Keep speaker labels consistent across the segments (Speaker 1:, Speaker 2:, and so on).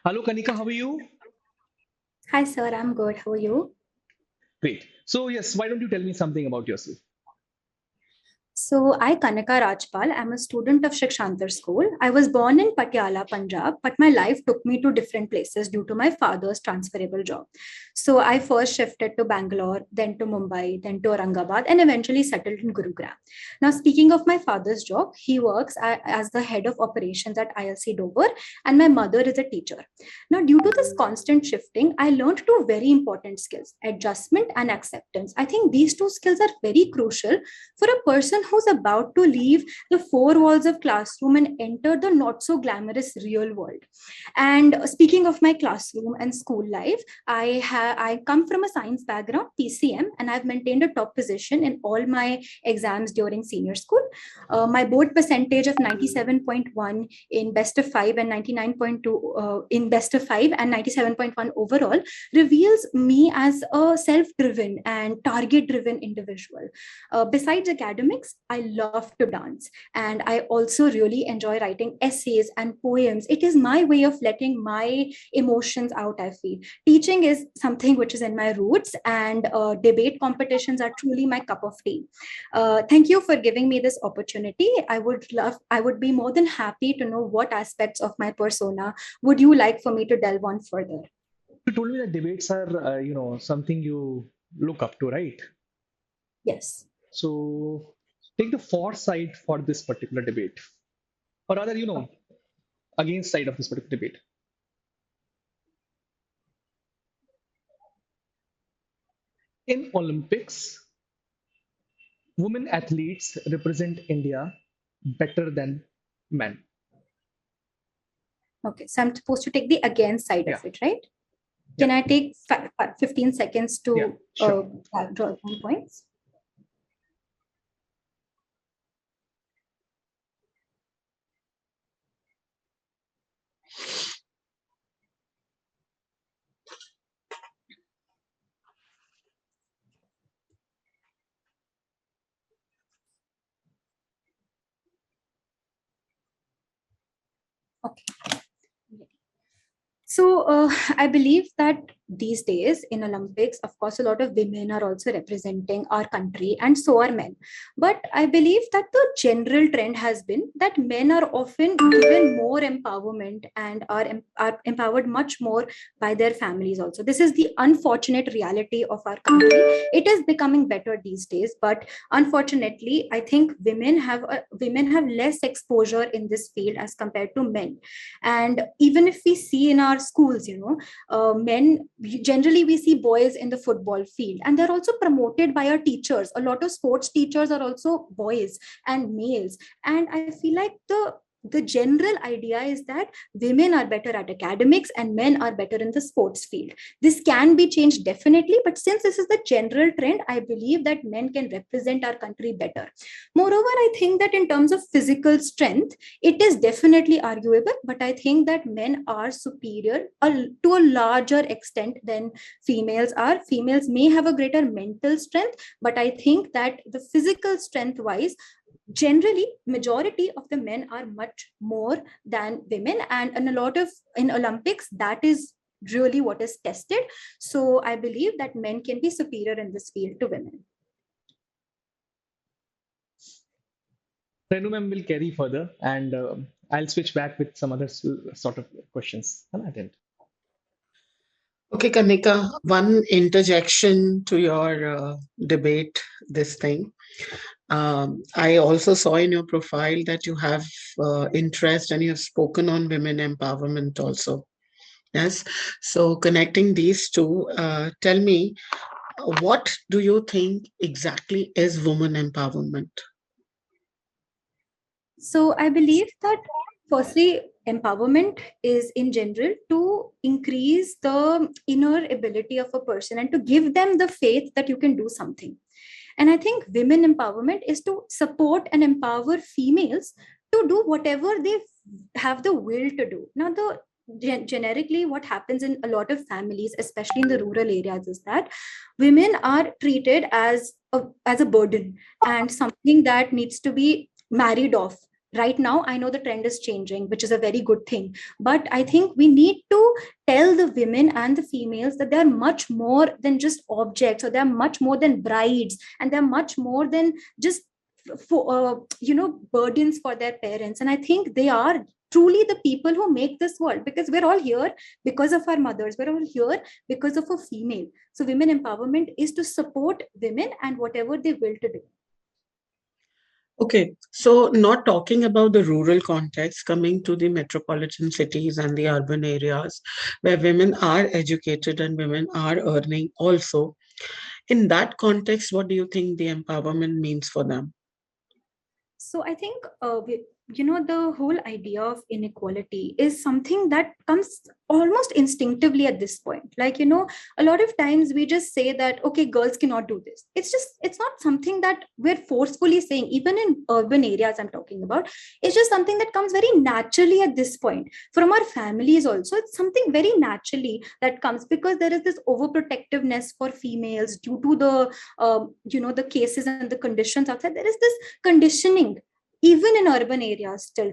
Speaker 1: Hello, Kanika, how are you?
Speaker 2: Hi, sir. I'm good. How are you?
Speaker 1: Great. So, yes, why don't you tell me something about yourself?
Speaker 2: So, I, Kanika Rajpal, I'm a student of Shikshantar School. I was born in Patiala, Punjab, but my life took me to different places due to my father's transferable job. So, I first shifted to Bangalore, then to Mumbai, then to Aurangabad, and eventually settled in Gurugram. Now, speaking of my father's job, he works as the head of operations at ILC Dover, and my mother is a teacher. Now, due to this constant shifting, I learned two very important skills: adjustment and acceptance. I think these two skills are very crucial for a person who's about to leave the four walls of classroom and enter the not so glamorous real world. And speaking of my classroom and school life, I come from a science background, PCM, and I've maintained a top position in all my exams during senior school. My board percentage of 97.1 in best of 5 and 99.2 in best of 5 and 97.1 overall reveals me as a self-driven and target-driven individual. Besides academics, I love to dance, and I also really enjoy writing essays and poems. It is my way of letting my emotions out, I feel. Teaching is something which is in my roots, and debate competitions are truly my cup of tea. Thank you for giving me this opportunity. I would be more than happy to know what aspects of my persona would you like for me to delve on further.
Speaker 1: You told me that debates are, something you look up to, right?
Speaker 2: Yes.
Speaker 1: So, take the for side for this particular debate, or rather, against side of this particular debate. In Olympics, women athletes represent India better than men.
Speaker 2: Okay, so I'm supposed to take the against side
Speaker 1: Yeah,
Speaker 2: of it, right?
Speaker 1: yeah,
Speaker 2: Can I take 15 seconds
Speaker 1: yeah,
Speaker 2: to
Speaker 1: sure.
Speaker 2: draw down points? Okay. So I believe that these days in Olympics, of course, a lot of women are also representing our country, and so are men. But I believe that the general trend has been that men are often given more empowerment and are empowered much more by their families. Also, this is the unfortunate reality of our country. It is becoming better these days, but unfortunately, I think women have less exposure in this field as compared to men. And even if we see in our schools, men generally, we see boys in the football field, and they're also promoted by our teachers. A lot of sports teachers are also boys and males, and I feel like the general idea is that women are better at academics and men are better in the sports field. This can be changed definitely, but since this is the general trend, I believe that men can represent our country better. Moreover, I think that in terms of physical strength, it is definitely arguable, but I think that men are superior to a larger extent than females are. Females may have a greater mental strength, but I think that the physical strength wise, generally majority of the men are much more than women, and in a lot of in Olympics that is really what is tested. So I believe that men can be superior in this field to women.
Speaker 1: Renu ma'am will carry further, and I'll switch back with some other sort of questions. I'll attend.
Speaker 3: Okay, Kanika, one interjection to your debate, this thing. I also saw in your profile that you have interest and you have spoken on women empowerment also. Yes. So, connecting these two, tell me, what do you think exactly is woman empowerment?
Speaker 2: So I believe that firstly, empowerment is in general to increase the inner ability of a person and to give them the faith that you can do something. And I think women empowerment is to support and empower females to do whatever they have the will to do. Now, generically, what happens in a lot of families, especially in the rural areas, is that women are treated as a burden and something that needs to be married off Right now, I know the trend is changing, which is a very good thing. But I think we need to tell the women and the females that they're much more than just objects, or they're much more than brides, and they're much more than just burdens for their parents. And I think they are truly the people who make this world, because we're all here because of our mothers, we're all here because of a female. So women empowerment is to support women and whatever they will to do.
Speaker 3: Okay, so not talking about the rural context, coming to the metropolitan cities and the urban areas where women are educated and women are earning also. In that context, what do you think the empowerment means for them?
Speaker 2: So I think, the whole idea of inequality is something that comes almost instinctively at this point. Like, a lot of times we just say that, okay, girls cannot do this. It's not something that we're forcefully saying, even in urban areas I'm talking about. It's just something that comes very naturally at this point. From our families also, it's something very naturally that comes, because there is this overprotectiveness for females due to the cases and the conditions outside. There is this conditioning even in urban areas still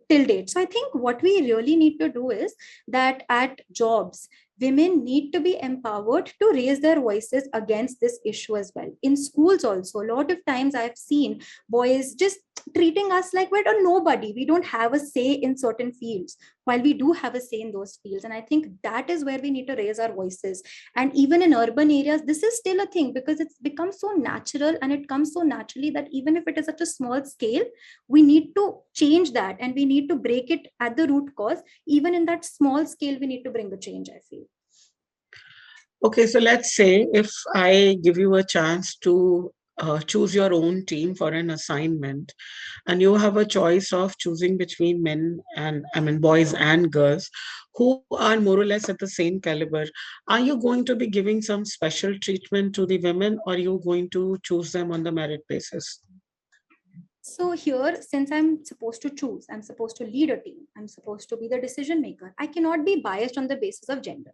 Speaker 2: till date. So I think what we really need to do is that at jobs, women need to be empowered to raise their voices against this issue as well. In schools also, a lot of times I've seen boys just treating us like we're a nobody. We don't have a say in certain fields, while we do have a say in those fields. And I think that is where we need to raise our voices. And even in urban areas, this is still a thing, because it's become so natural, and it comes so naturally that even if it is at a small scale, we need to change that, and we need to break it at the root cause. Even in that small scale, we need to bring a change, I feel.
Speaker 3: Okay, so let's say if I give you a chance to choose your own team for an assignment, and you have a choice of choosing between men and, I mean, boys and girls who are more or less at the same caliber, are you going to be giving some special treatment to the women, or are you going to choose them on the merit basis?
Speaker 2: So here, since I'm supposed to choose, I'm supposed to lead a team, I'm supposed to be the decision maker, I cannot be biased on the basis of gender.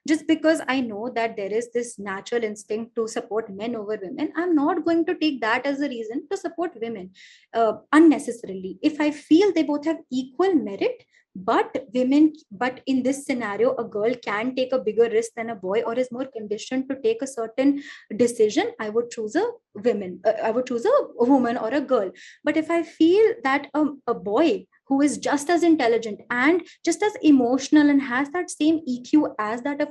Speaker 2: Just because I know that there is this natural instinct to support men over women, I'm not going to take that as a reason to support women unnecessarily. If I feel they both have equal merit, but in this scenario, a girl can take a bigger risk than a boy, or is more conditioned to take a certain decision, I would choose I would choose a woman or a girl. But if I feel that a boy who is just as intelligent and just as emotional and has that same EQ as that of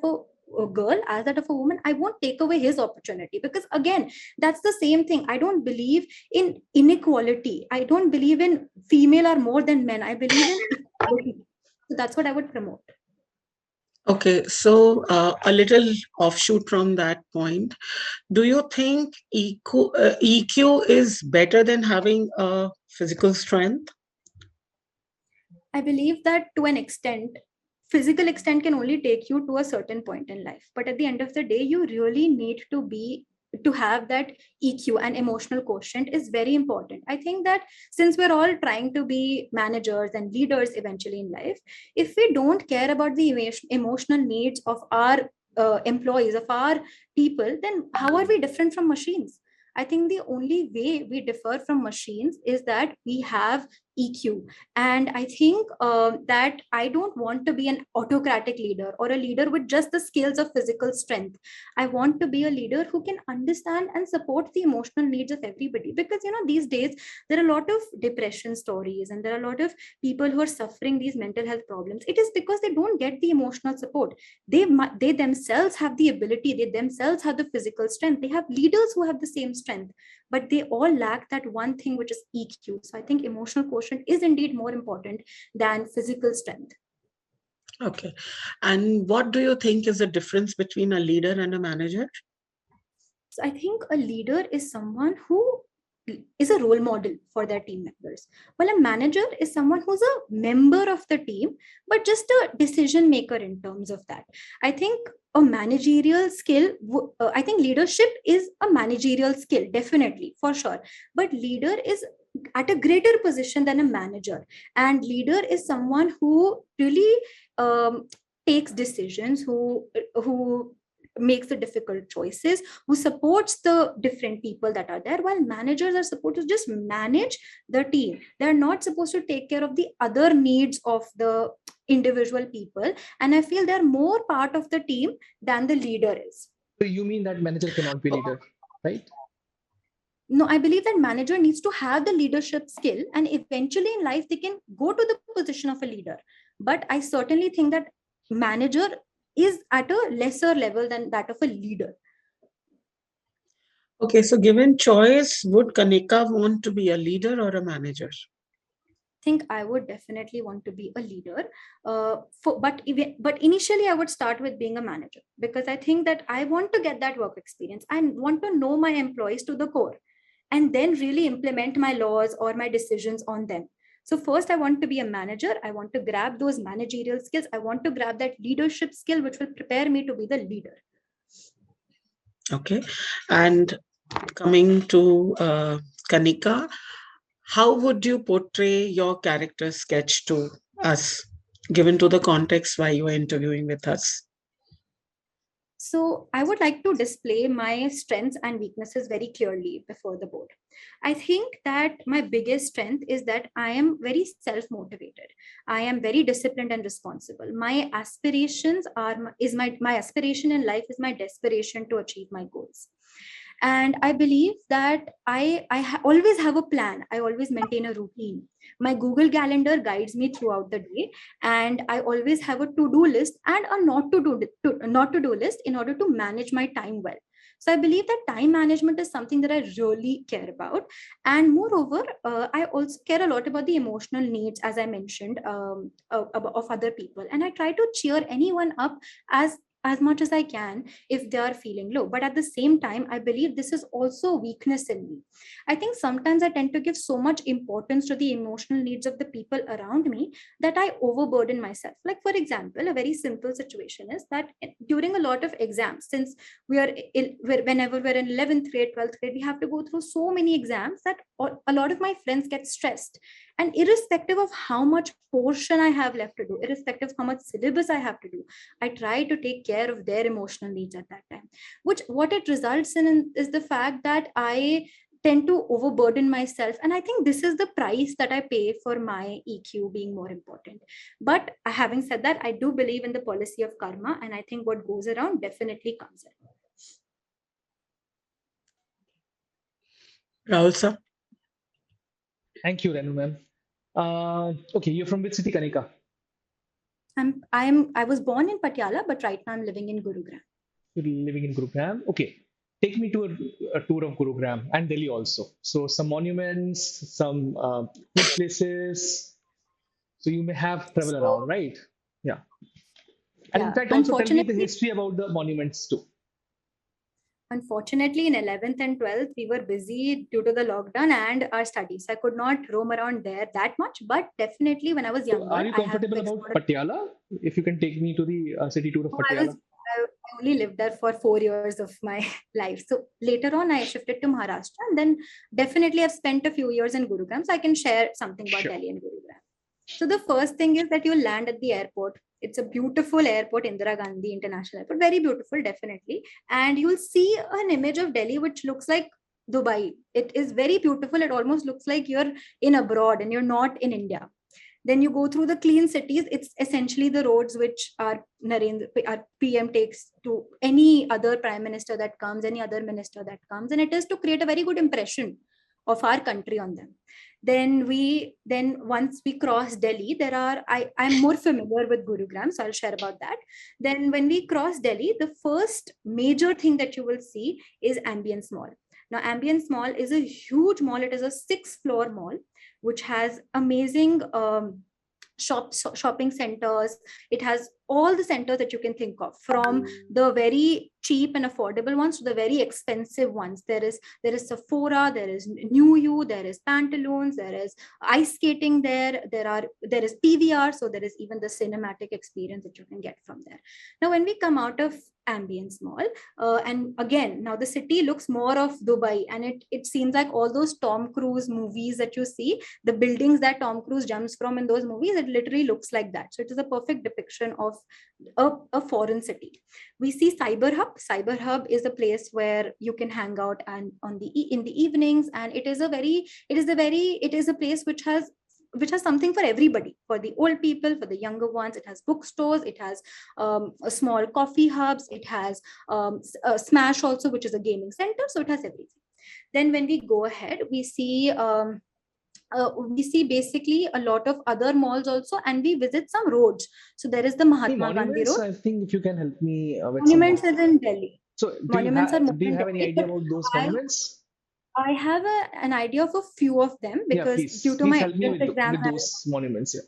Speaker 2: a girl, as that of a woman, I won't take away his opportunity. Because again, that's the same thing. I don't believe in inequality. I don't believe in female are more than men. I believe in equality. So that's what I would promote.
Speaker 3: Okay, so a little offshoot from that point. Do you think EQ is better than having a physical strength?
Speaker 2: I believe that to an extent, physical extent can only take you to a certain point in life. But at the end of the day, you really need to have that EQ, and emotional quotient is very important. I think that since we're all trying to be managers and leaders eventually in life, if we don't care about the emotional needs of our employees, of our people, then how are we different from machines? I think the only way we differ from machines is that we have EQ. And I think that I don't want to be an autocratic leader or a leader with just the skills of physical strength. I want to be a leader who can understand and support the emotional needs of everybody. Because, these days, there are a lot of depression stories, and there are a lot of people who are suffering these mental health problems. It is because they don't get the emotional support. They themselves have the ability, they themselves have the physical strength. They have leaders who have the same strength, but they all lack that one thing, which is EQ. So I think emotional quotient is indeed more important than physical strength.
Speaker 3: Okay. And what do you think is the difference between a leader and a manager?
Speaker 2: So I think a leader is someone who is a role model for their team members, while a manager is someone who's a member of the team, but just a decision maker in terms of that. I think a managerial skill, I think leadership is a managerial skill, definitely, for sure. But leader is at a greater position than a manager. And leader is someone who really takes decisions, who makes the difficult choices, who supports the different people that are there, while managers are supposed to just manage the team. They're not supposed to take care of the other needs of the individual people. And I feel they're more part of the team than the leader is.
Speaker 1: So you mean that manager cannot be leader, right?
Speaker 2: No, I believe that manager needs to have the leadership skill, and eventually in life they can go to the position of a leader. But I certainly think that manager is at a lesser level than that of a leader.
Speaker 3: Okay, so given choice, would Kanika want to be a leader or a manager?
Speaker 2: Think I would definitely want to be a leader. But initially I would start with being a manager, because I think that I want to get that work experience. I want to know my employees to the core, and then really implement my laws or my decisions on them. So first I want to be a manager. I want to grab those managerial skills. I want to grab that leadership skill, which will prepare me to be the leader.
Speaker 3: Okay, and coming to Kanika, how would you portray your character sketch to us, given to the context why you are interviewing with us?
Speaker 2: So I would like to display my strengths and weaknesses very clearly before the board. I think that my biggest strength is that I am very self-motivated. I am very disciplined and responsible. My aspirations are my aspiration in life is my desperation to achieve my goals. And I believe that always have a plan. I always maintain a routine. My Google Calendar guides me throughout the day, and I always have a to-do list and a not to do list in order to manage my time well. So I believe that time management is something that I really care about. And moreover, I also care a lot about the emotional needs, as I mentioned, of other people. And I try to cheer anyone up as much as I can if they are feeling low. But at the same time, I believe this is also a weakness in me. I think sometimes I tend to give so much importance to the emotional needs of the people around me that I overburden myself. Like, for example, a very simple situation is that during a lot of exams, since whenever we're in 11th grade, 12th grade, we have to go through so many exams that a lot of my friends get stressed. And irrespective of how much portion I have left to do, irrespective of how much syllabus I have to do, I try to take care of their emotional needs at that time. Which what it results in is the fact that I tend to overburden myself. And I think this is the price that I pay for my EQ being more important. But having said that, I do believe in the policy of karma. And I think what goes around definitely comes around.
Speaker 3: Rahul sir?
Speaker 1: Thank you, Renu ma'am. Okay, you're from which city, Kanika?
Speaker 2: I was born in Patiala, but right now I'm living in Gurugram.
Speaker 1: You're living in Gurugram. Okay, take me to a tour of Gurugram and Delhi also. So some monuments, some good places. So you may have travel around,
Speaker 2: So
Speaker 1: right? Yeah. And in
Speaker 2: yeah,
Speaker 1: fact, also tell me the history about the monuments too.
Speaker 2: Unfortunately, in 11th and 12th, we were busy due to the lockdown and our studies. I could not roam around there that much, but definitely when I was
Speaker 1: So are
Speaker 2: younger,
Speaker 1: you
Speaker 2: I have
Speaker 1: comfortable about
Speaker 2: explored.
Speaker 1: Patiala? If you can take me to the city tour of
Speaker 2: No,
Speaker 1: Patiala.
Speaker 2: I only lived there for 4 years of my life. So later on, I shifted to Maharashtra, and then definitely I've spent a few years in Gurugram. So I can share something about
Speaker 1: Sure.
Speaker 2: Delhi and Gurugram. So the first thing is that you land at the airport. It's a beautiful airport, Indira Gandhi International Airport, very beautiful, definitely. And you'll see an image of Delhi which looks like Dubai. It is very beautiful. It almost looks like you're in abroad and you're not in India. Then you go through the clean cities. It's essentially the roads which our PM takes to any other prime minister that comes, any other minister that comes, and it is to create a very good impression of our country on them. Then once we cross Delhi, I'm more familiar with Gurugram, so I'll share about that. Then when we cross Delhi, the first major thing that you will see is Ambience Mall. Now, Ambience Mall is a huge mall. It is a 6-floor mall which has amazing shopping centers. It has all the centers that you can think of, from the very cheap and affordable ones to the very expensive ones. There is Sephora, there is New You, there is Pantaloons, there is ice skating there is PVR, so there is even the cinematic experience that you can get from there. Now when we come out of Ambience Mall, and again, now the city looks more of Dubai, and it seems like all those Tom Cruise movies that you see, the buildings that Tom Cruise jumps from in those movies, it literally looks like that. So it is a perfect depiction of a foreign city. We see Cyber Hub. Cyber Hub is a place where you can hang out and in the evenings, and it is a place which has something for everybody, for the old people, for the younger ones. It has bookstores, it has a small coffee hubs, it has Smash also, which is a gaming center. So it has everything. Then when we go ahead, we see basically a lot of other malls also, and we visit some roads. So there is the
Speaker 1: Any
Speaker 2: Mahatma Gandhi
Speaker 1: monuments?
Speaker 2: Road.
Speaker 1: I think if you can help me with some.
Speaker 2: Monuments is in Delhi.
Speaker 1: So
Speaker 2: Monuments are more
Speaker 1: do you
Speaker 2: in
Speaker 1: have any
Speaker 2: Delhi,
Speaker 1: idea
Speaker 2: but
Speaker 1: about those
Speaker 2: I
Speaker 1: monuments?
Speaker 2: I have an idea of a few of them,
Speaker 1: Yeah,
Speaker 2: because due to
Speaker 1: please
Speaker 2: my
Speaker 1: help me
Speaker 2: entrance exam,
Speaker 1: with those monuments. Yeah.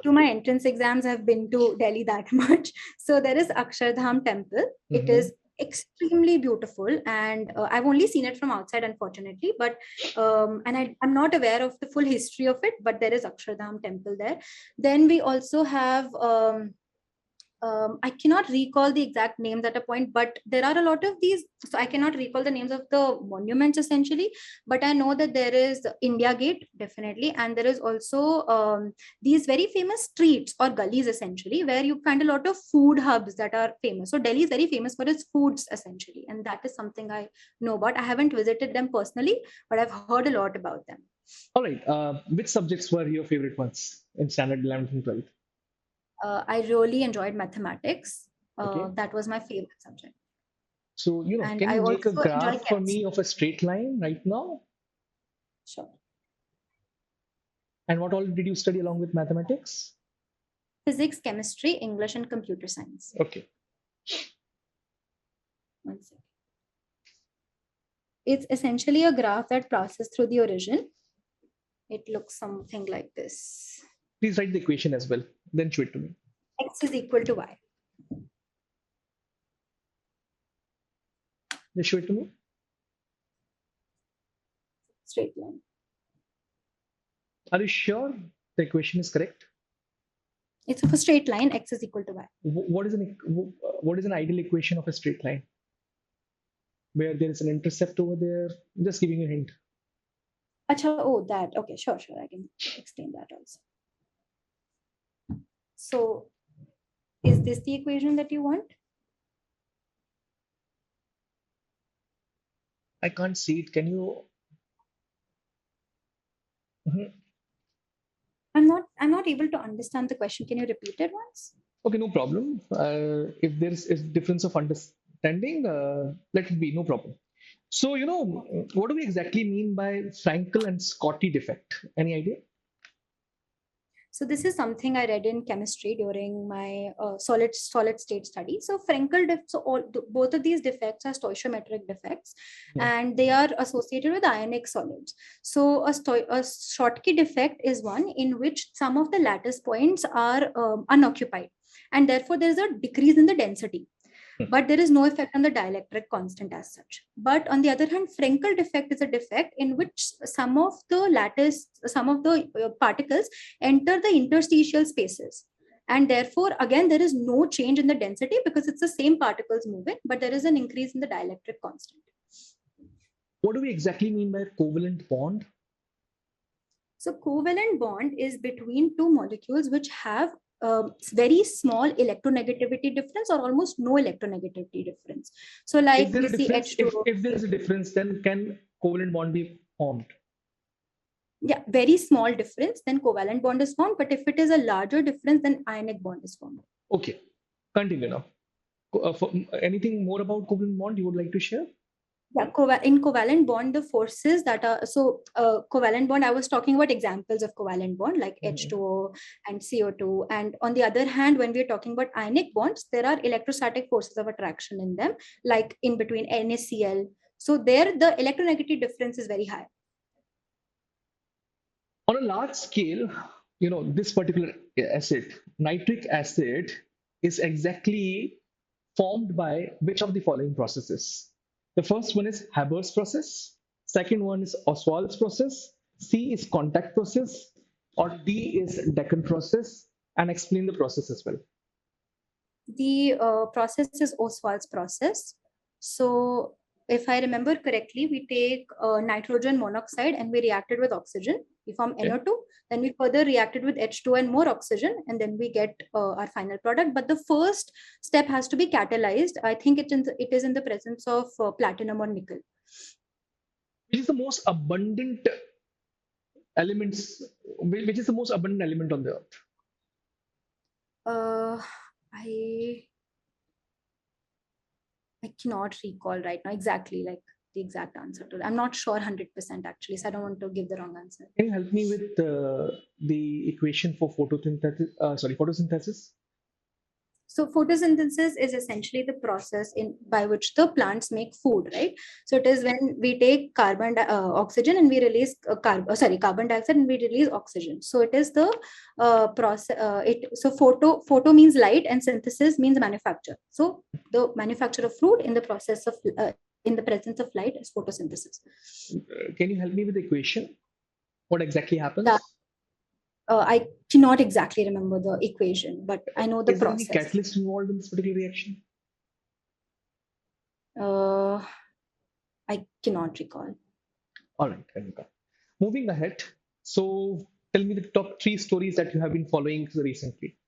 Speaker 2: to my entrance exams, I've been to Delhi that much. So there is Akshardham Temple. It
Speaker 1: Mm-hmm.
Speaker 2: is extremely beautiful, and I've only seen it from outside, unfortunately. But I'm not aware of the full history of it. But there is Akshardham Temple there. Then we also have I cannot recall the exact names at a point, but there are a lot of these. So I cannot recall the names of the monuments essentially, but I know that there is India Gate, definitely. And there is also these very famous streets or gullies essentially, where you find a lot of food hubs that are famous. So Delhi is very famous for its foods essentially. And that is something I know about. I haven't visited them personally, but I've heard a lot about them.
Speaker 1: All right. Which subjects were your favorite ones in standard 11th and 12th?
Speaker 2: I really enjoyed mathematics.
Speaker 1: Okay.
Speaker 2: That was my favorite subject.
Speaker 1: So,
Speaker 2: And
Speaker 1: can
Speaker 2: I
Speaker 1: you make a
Speaker 2: also enjoy
Speaker 1: graph for me
Speaker 2: chemistry.
Speaker 1: of a straight line right now?
Speaker 2: Sure.
Speaker 1: And what all did you study along with mathematics?
Speaker 2: Physics, chemistry, English, and computer science.
Speaker 1: Okay.
Speaker 2: One second. It's essentially a graph that passes through the origin. It looks something like this.
Speaker 1: Please write the equation as well. Then show it to me.
Speaker 2: X is equal to Y.
Speaker 1: Just show it to me.
Speaker 2: Straight line.
Speaker 1: Are you sure the equation is correct?
Speaker 2: It's of a straight line. X is equal to Y.
Speaker 1: What is an ideal equation of a straight line? Where there is an intercept over there. I'm just giving you a hint.
Speaker 2: Acha, oh, that. Okay, sure. I can explain that also. So, is this the equation that you want?
Speaker 1: I can't see it. Can you? Mhm.
Speaker 2: I'm not able to understand the question. Can you repeat it once?
Speaker 1: Okay, no problem. If there is a difference of understanding, let it be, no problem. So, what do we exactly mean by Frankel and Scotty defect? Any idea?
Speaker 2: So this is something I read in chemistry during my solid state study. So both of these defects are stoichiometric defects, and they are associated with ionic solids. So a Schottky defect is one in which some of the lattice points are unoccupied, and therefore there is a decrease in the density. But there is no effect on the dielectric constant as such. But on the other hand, Frankel defect is a defect in which some of the particles enter the interstitial spaces. And therefore, again, there is no change in the density because it's the same particles moving, but there is an increase in the dielectric constant.
Speaker 1: What do we exactly mean by covalent bond?
Speaker 2: So covalent bond is between two molecules which have very small electronegativity difference or almost no electronegativity difference. So like we see H2O.
Speaker 1: If there is a difference, then can covalent bond be formed?
Speaker 2: Yeah, very small difference, then covalent bond is formed. But if it is a larger difference, then ionic bond is formed.
Speaker 1: Okay, continue now. Anything more about covalent bond you would like to share?
Speaker 2: Yeah, in covalent bond, the forces that are covalent bond, I was talking about examples of covalent bond like H2O and CO2. And on the other hand, when we're talking about ionic bonds, there are electrostatic forces of attraction in them, like in between NaCl. So there, the electronegativity difference is very high.
Speaker 1: On a large scale, this particular acid, nitric acid, is exactly formed by which of the following processes? The first one is Haber's process. Second one is Oswald's process. C is contact process. Or D is Deccan process. And explain the process as well.
Speaker 2: The process is Oswald's process. So if I remember correctly, we take nitrogen monoxide and we react it with oxygen. We form NO2. Then we further react it with H2 and more oxygen, and then we get our final product. But the first step has to be catalyzed. I think it is in the presence of platinum or nickel.
Speaker 1: Which is the most abundant elements? Which is the most abundant element on the earth?
Speaker 2: I cannot recall right now exactly like the exact answer to it. I'm not sure 100% actually, so I don't want to give the wrong answer.
Speaker 1: Can you help me with the equation for photosynthesis?
Speaker 2: So photosynthesis is essentially the process by which the plants make food, right? So it is when we take oxygen and we release carbon dioxide and we release oxygen. So it is the process. So photo means light and synthesis means manufacture. So the manufacture of fruit in the process of in the presence of light is photosynthesis.
Speaker 1: Can you help me with the equation? What exactly happens?
Speaker 2: I cannot exactly remember the equation, but I know the process.
Speaker 1: Is there any catalyst involved in this particular reaction?
Speaker 2: I cannot recall.
Speaker 1: All right, Kanika. Moving ahead. So tell me the top 3 stories that you have been following recently.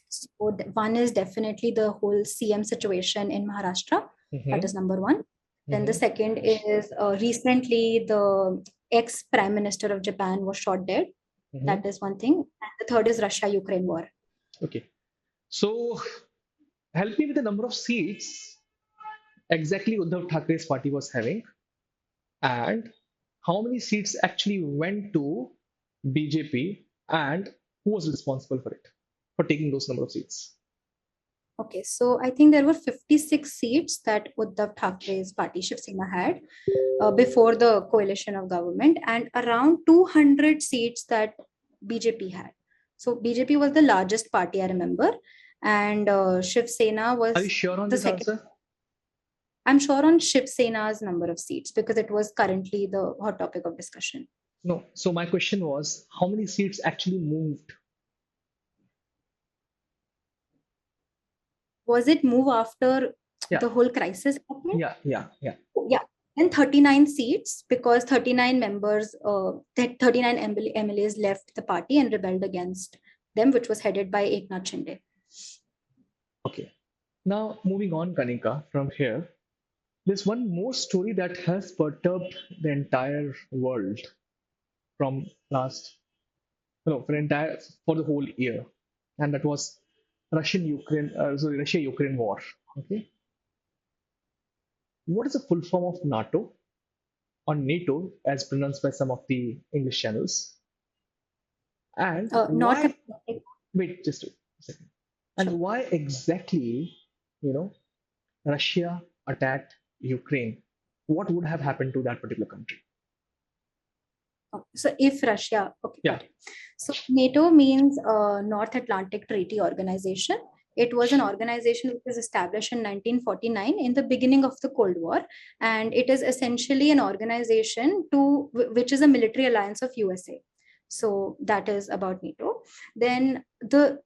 Speaker 2: So one is definitely the whole CM situation in Maharashtra. That is number one. Then the second is recently the ex-Prime Minister of Japan was shot dead. That is one thing. And the third is Russia-Ukraine war.
Speaker 1: Okay. So help me with the number of seats exactly Uddhav Thackeray's party was having, and how many seats actually went to BJP, and who was responsible for it, for taking those number of seats.
Speaker 2: Okay, so I think there were 56 seats that Uddhav Thackeray's party Shiv Sena had before the coalition of government, and around 200 seats that BJP had. So BJP was the largest party, I remember, and Shiv Sena was.
Speaker 1: Are you sure on this answer?
Speaker 2: I'm sure on Shiv Sena's number of seats because it was currently the hot topic of discussion.
Speaker 1: No. So my question was, how many seats actually moved?
Speaker 2: Was it move after the whole crisis happened?
Speaker 1: Yeah.
Speaker 2: And 39 seats because 39 members, 39 MLAs left the party and rebelled against them, which was headed by Eknath Shinde.
Speaker 1: Okay. Now, moving on, Kanika, from here, there's one more story that has perturbed the entire world from for the whole year, and that was Russia-Ukraine war. Okay. What is the full form of NATO, or NATO, as pronounced by some of the English channels? And wait, just a second. And why exactly, Russia attacked Ukraine? What would have happened to that particular country?
Speaker 2: So if Russia, okay. Yeah. So NATO means North Atlantic Treaty Organization. It was an organization which was established in 1949 in the beginning of the Cold War. And it is essentially an organization which is a military alliance of USA. So that is about NATO. Then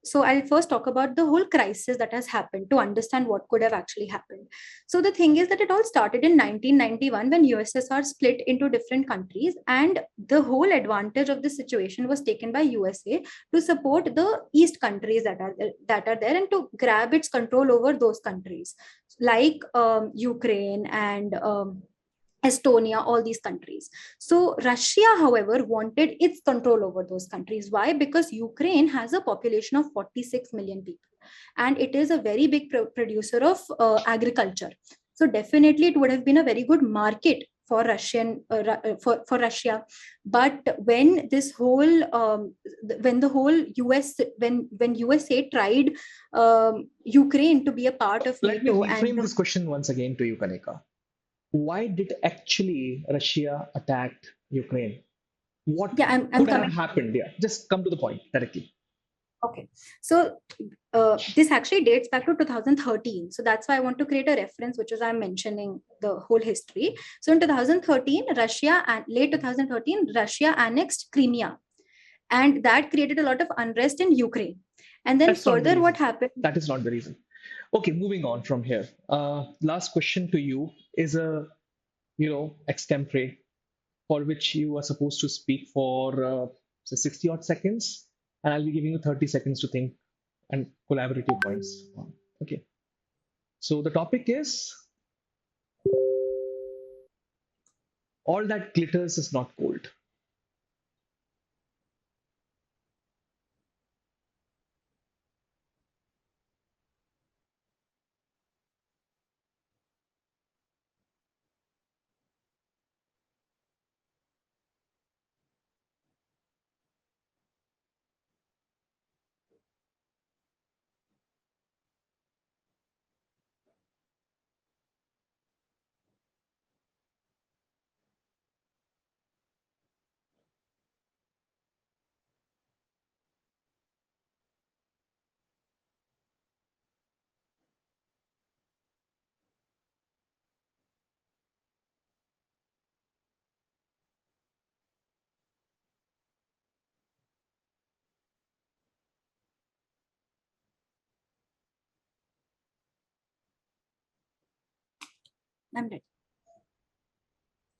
Speaker 2: so I'll first talk about the whole crisis that has happened to understand what could have actually happened. So the thing is that it all started in 1991 when USSR split into different countries, and the whole advantage of the situation was taken by USA to support the East countries that are there and to grab its control over those countries like Ukraine and Estonia, all these countries. So Russia, however, wanted its control over those countries. Why? Because Ukraine has a population of 46 million people, and it is a very big producer of agriculture. So definitely it would have been a very good market for Russia. But when this whole, when USA tried Ukraine to be a part of
Speaker 1: NATO. Let me reframe this question once again to you, Kanika. Why did actually Russia attack Ukraine? What could have happened? Yeah, just come to the point directly.
Speaker 2: Okay, so this actually dates back to 2013. So that's why I want to create a reference, which is I'm mentioning the whole history. So in 2013, late 2013, Russia annexed Crimea, and that created a lot of unrest in Ukraine. And then what happened?
Speaker 1: That is not the reason. Okay, moving on from here. Last question to you is a extempore for which you are supposed to speak for say 60 odd seconds, and I'll be giving you 30 seconds to think and collaborate your points. Okay. So the topic is all that glitters is not gold.
Speaker 2: I'm ready.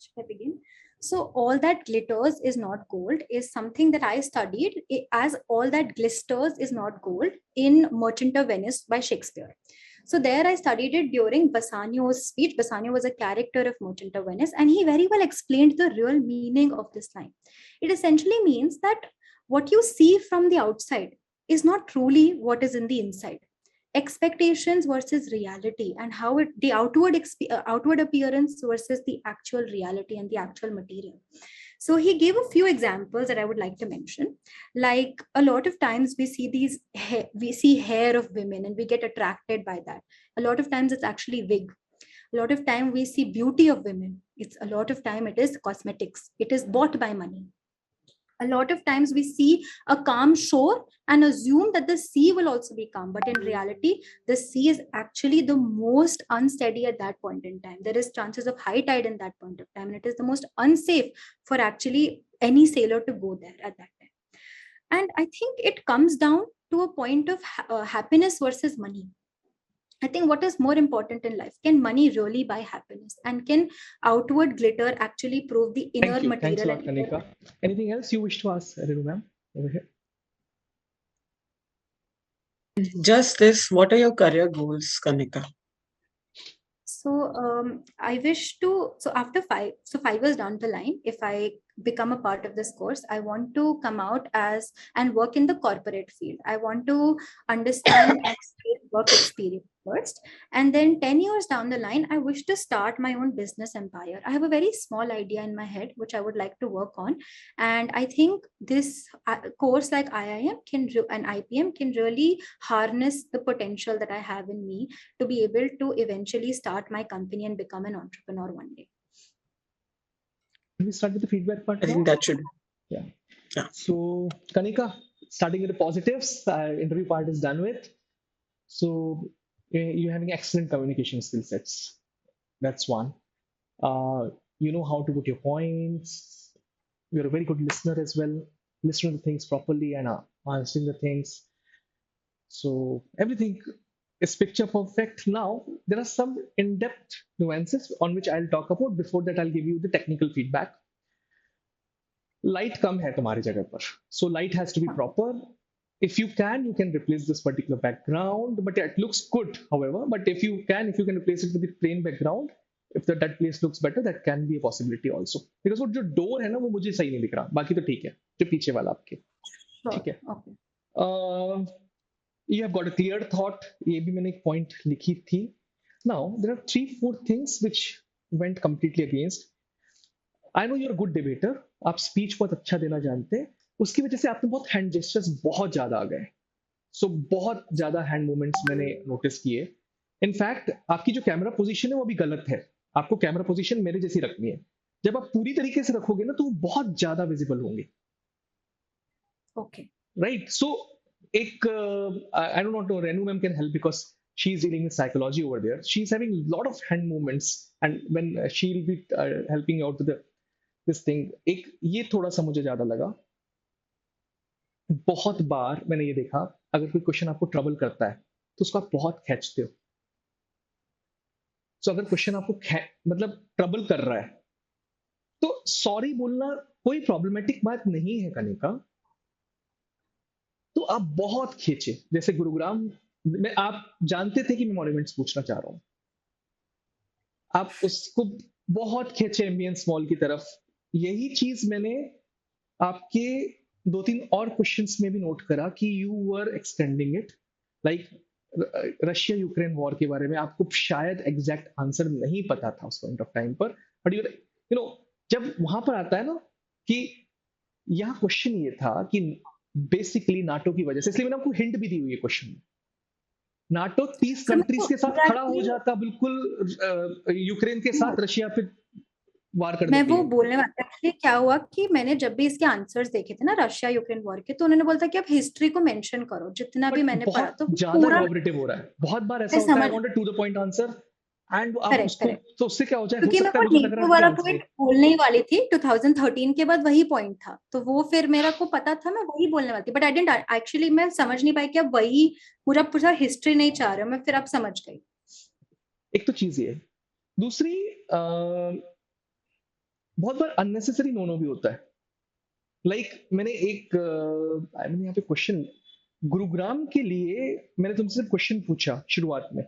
Speaker 2: Should I begin? So, all that glitters is not gold is something that I studied as all that glisters is not gold in Merchant of Venice by Shakespeare. So, there I studied it during Bassanio's speech. Bassanio was a character of Merchant of Venice, and he very well explained the real meaning of this line. It essentially means that what you see from the outside is not truly what is in the inside. Expectations versus reality, and how it the outward appearance versus the actual reality and the actual material. So he gave a few examples that I would like to mention. Like, a lot of times we see we see hair of women and we get attracted by that. A lot of times it's actually wig. A lot of time we see beauty of women. It's a lot of time it is cosmetics. It is bought by money. A lot of times we see a calm shore and assume that the sea will also be calm, but in reality the sea is actually the most unsteady at that point in time. There is chances of high tide in that point of time, and it is the most unsafe for actually any sailor to go there at that time. And I think it comes down to a point of happiness versus money. I think what is more important in life, can money really buy happiness, and can outward glitter actually prove the inner
Speaker 1: Thank you. Thanks a
Speaker 2: material
Speaker 1: lot,
Speaker 2: and inner?
Speaker 1: Kanika. Anything else you wish to ask, Renu ma'am, over here?
Speaker 3: Just this, what are your career goals, Kanika?
Speaker 2: So I wish to, so after 5 years down the line, if I become a part of this course, I want to come out as and work in the corporate field. I want to understand and gain work experience first. And then 10 years down the line, I wish to start my own business empire. I have a very small idea in my head, which I would like to work on. And I think this course like IIM and IPM can really harness the potential that I have in me to be able to eventually start my company and become an entrepreneur one day.
Speaker 1: Can we start with the feedback part
Speaker 3: I think
Speaker 1: now?
Speaker 3: that should.
Speaker 1: Yeah.
Speaker 3: Yeah.
Speaker 1: So, Kanika, starting with the positives, interview part is done with. So, you're having excellent communication skill sets. That's one. You know how to put your points. You're a very good listener as well. Listen to things properly and answering the things. So, everything is picture perfect. Now, there are some in depth nuances on which I'll talk about. Before that, I'll give you the technical feedback. Light कम है तुम्हारी जगह पर, so light has to be proper. If you can replace this particular background, but it looks good, however. But if you can replace it with the plain background, if that place looks better, that can be a possibility also. Because वो जो door है ना, वो मुझे सही नहीं दिख रहा, बाकी तो ठीक है, जो पीछे वाला आपके
Speaker 2: Sure.
Speaker 1: ठीक है.
Speaker 2: Okay.
Speaker 1: You have got a clear thought. ये भी मैंने एक point लिखी थी. Now there are 3-4 things which went completely against. I know your good debater, आप स्पीच बहुत अच्छा देना जानते हैं, उसकी वजह से आपने बहुत हैंड जेस्टर्स बहुत ज्यादा आ गए. सो बहुत ज्यादा हैंड मूवमेंट्स मैंने नोटिस किए. इनफैक्ट आपकी जो कैमरा पोजीशन है वो भी गलत है. आपको कैमरा पोजीशन मेरे जैसी रखनी है. जब आप पूरी तरीके से रखोगे ना तो वो बहुत ज्यादा विजिबल होंगे.
Speaker 2: Okay.
Speaker 1: राइट. सो एक I don't know, Renu ma'am can help because she is dealing with psychology over there. She's having a lot of hand movements, and when she'll be helping you out with the this thing, एक ये थोड़ा सा मुझे ज्यादा लगा. बहुत बार मैंने ये देखा, अगर कोई क्वेश्चन आपको ट्रबल करता है तो उसको आप बहुत खींचते हो. सो अगर क्वेश्चन आपको मतलब ट्रबल कर रहा है तो सॉरी बोलना कोई प्रॉब्लमेटिक बात नहीं है कनिका। तो आप बहुत खींचे, जैसे गुरुग्राम में आप जानते थे कि मैं मॉन्यूमेंट्स पूछना चाह रहा हूं, आप उसको बहुत खींचे एम्बियंस मॉल की तरफ। यही चीज मैंने आपके दो तीन और क्वेश्चंस में भी नोट करा कि you were extending it, like Russia Ukraine war के बारे में आपको शायद एग्जैक्ट आंसर नहीं पता था उस पॉइंट ऑफ टाइम पर, बट यू नो जब वहां पर आता है ना कि यहाँ क्वेश्चन ये था कि बेसिकली नाटो की वजह से, इसलिए मैंने आपको हिंट भी दी हुई है क्वेश्चन में, नाटो 30
Speaker 2: सर,
Speaker 1: कंट्रीज के साथ खड़ा हो
Speaker 2: exactly
Speaker 1: जाता बिल्कुल यूक्रेन के साथ, रशिया पे वार कर
Speaker 2: मैं
Speaker 1: देती
Speaker 2: वो
Speaker 1: है।
Speaker 2: बोलने वाली एक्चुअली क्या हुआ कि मैंने जब भी इसके आंसर्स देखे थे ना रशिया यूक्रेन वॉर के, तो उन्होंने बोला था कि आप हिस्ट्री को मेंशन करो जितना भी
Speaker 1: बट
Speaker 2: मैंने पढ़ा,
Speaker 1: बहुत
Speaker 2: तो
Speaker 1: ज्यादा
Speaker 2: पूरा
Speaker 1: इलॉबरेटिव हो रहा है, बहुत बार ऐसा
Speaker 2: मैं
Speaker 1: होता है, आई
Speaker 2: समझ,
Speaker 1: wanted to the point answer and आप
Speaker 2: करेक्ट
Speaker 1: उसको,
Speaker 2: करेक्ट,
Speaker 1: तो उससे क्या हो
Speaker 2: क्योंकि मैं
Speaker 1: सकता है
Speaker 2: वो
Speaker 1: मुझे लग रहा
Speaker 2: नेटो
Speaker 1: है कि
Speaker 2: वाला
Speaker 1: आंसर है।
Speaker 2: पॉइंट बोलने ही वाली थी, 2013 के बाद वही पॉइंट था, तो वो फिर मेरा को पता था, मैं वही बोलने वाली थी, बट आई डेंट एक्चुअली, मैं समझ नहीं पाई कि अब वही पूरा पूरा हिस्ट्री नहीं चाह रहे हो, मैं फिर आप समझ गई।
Speaker 1: एक तो चीज ये, दूसरी बहुत बार अननेसेसरी नो भी होता है, मैंने मैंने यहाँ पे क्वेश्चन गुरुग्राम के लिए मैंने तुमसे क्वेश्चन पूछा शुरुआत में,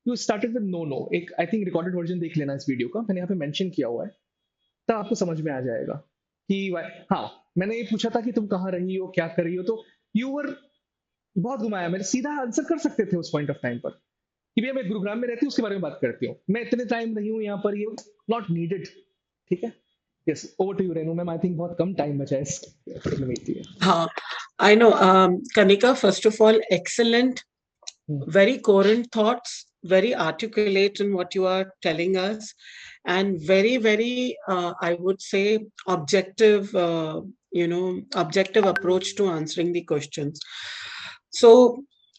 Speaker 1: you started with no no, एक आई थिंक रिकॉर्डेड वर्जन देख लेना इस वीडियो का, मैंने यहाँ पे मेंशन किया हुआ है, तब आपको समझ में आ जाएगा कि हाँ, मैंने ये पूछा था कि तुम कहाँ रही हो क्या कर रही हो, तो यू वर बहुत घुमाया, मैंने सीधा आंसर कर सकते थे उस पॉइंट ऑफ टाइम पर कि भैया मैं गुरुग्राम में रहती हूँ उसके बारे में बात करती हूँ, मैं इतने टाइम रही हूँ यहाँ पर, ये नॉट नीडेड। ठीक है, yes, over to you Renu ma'am, I think बहुत कम टाइम बचा है इस में के लिए।
Speaker 3: हाँ, I know. Kanika, first of all, excellent, very coherent thoughts, very articulate in what you are telling us, and very, very, I would say, objective, objective approach to answering the questions. So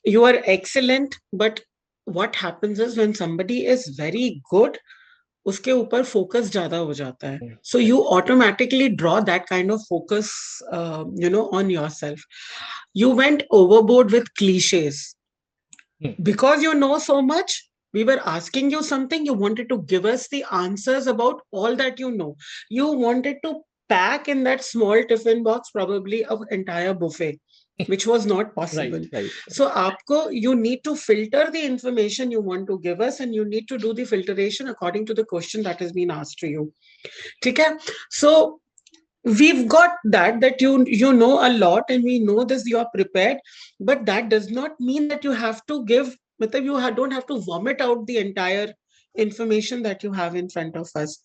Speaker 3: you are excellent, but what happens is when somebody is very good, उसके ऊपर focus ज्यादा हो जाता है, so you automatically draw that kind of focus on yourself. You went overboard with cliches because you know so much. We were asking you something, you wanted to give us the answers about all that you know. You wanted to pack in that small tiffin box probably an entire buffet, which was not possible.
Speaker 1: right.
Speaker 3: So you need to filter the information you want to give us, and you need to do the filtration according to the question that has been asked to you. Okay? So we've got that you know a lot, and we know this, you are prepared, but that does not mean that you have to give, you don't have to vomit out the entire information that you have in front of us.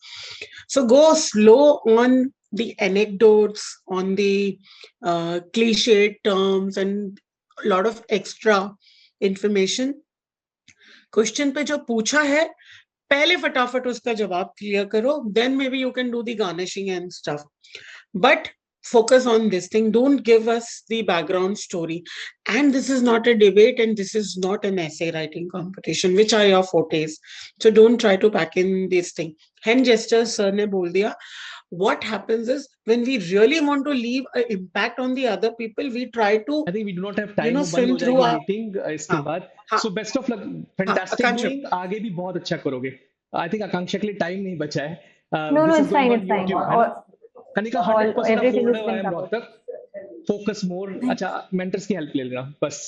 Speaker 3: So go slow on the anecdotes, on the cliched terms, and a lot of extra information. Question पे जो पूछा है पहले फटाफट उसका जवाब clear करो, then maybe you can do the garnishing and stuff, but focus on this thing. Don't give us the background story. And this is not a debate, and this is not an essay writing competition, which are your fortes. So don't try to pack in this thing. Hand gestures sir ne bol diya. What happens is when we really want to leave an impact on the other people, we try to
Speaker 1: I think we do not have time, वो बंद
Speaker 3: swim
Speaker 1: हो
Speaker 3: through
Speaker 1: जाएगी
Speaker 3: our
Speaker 1: meeting इसके
Speaker 3: हाँ
Speaker 1: बाद।
Speaker 3: हाँ
Speaker 1: so best of luck,
Speaker 3: हाँ
Speaker 1: fantastic
Speaker 3: आकांक्षा
Speaker 1: doing, आगे भी बहुत अच्छा करोगे। आई थिंक आकांक्षा के लिए टाइम नहीं बचा है,
Speaker 4: No, no,
Speaker 1: this is
Speaker 4: it's
Speaker 1: going
Speaker 4: fine.
Speaker 1: On
Speaker 4: It's fine.
Speaker 1: YouTube है ना। कनिका
Speaker 4: All
Speaker 1: 100% आप
Speaker 4: everything
Speaker 1: बोल
Speaker 4: has
Speaker 1: रहे हो, I
Speaker 4: been
Speaker 1: am
Speaker 4: covered.
Speaker 1: Rohtak, focus more, अच्छा मेंटर्स की हेल्प ले लेना बस।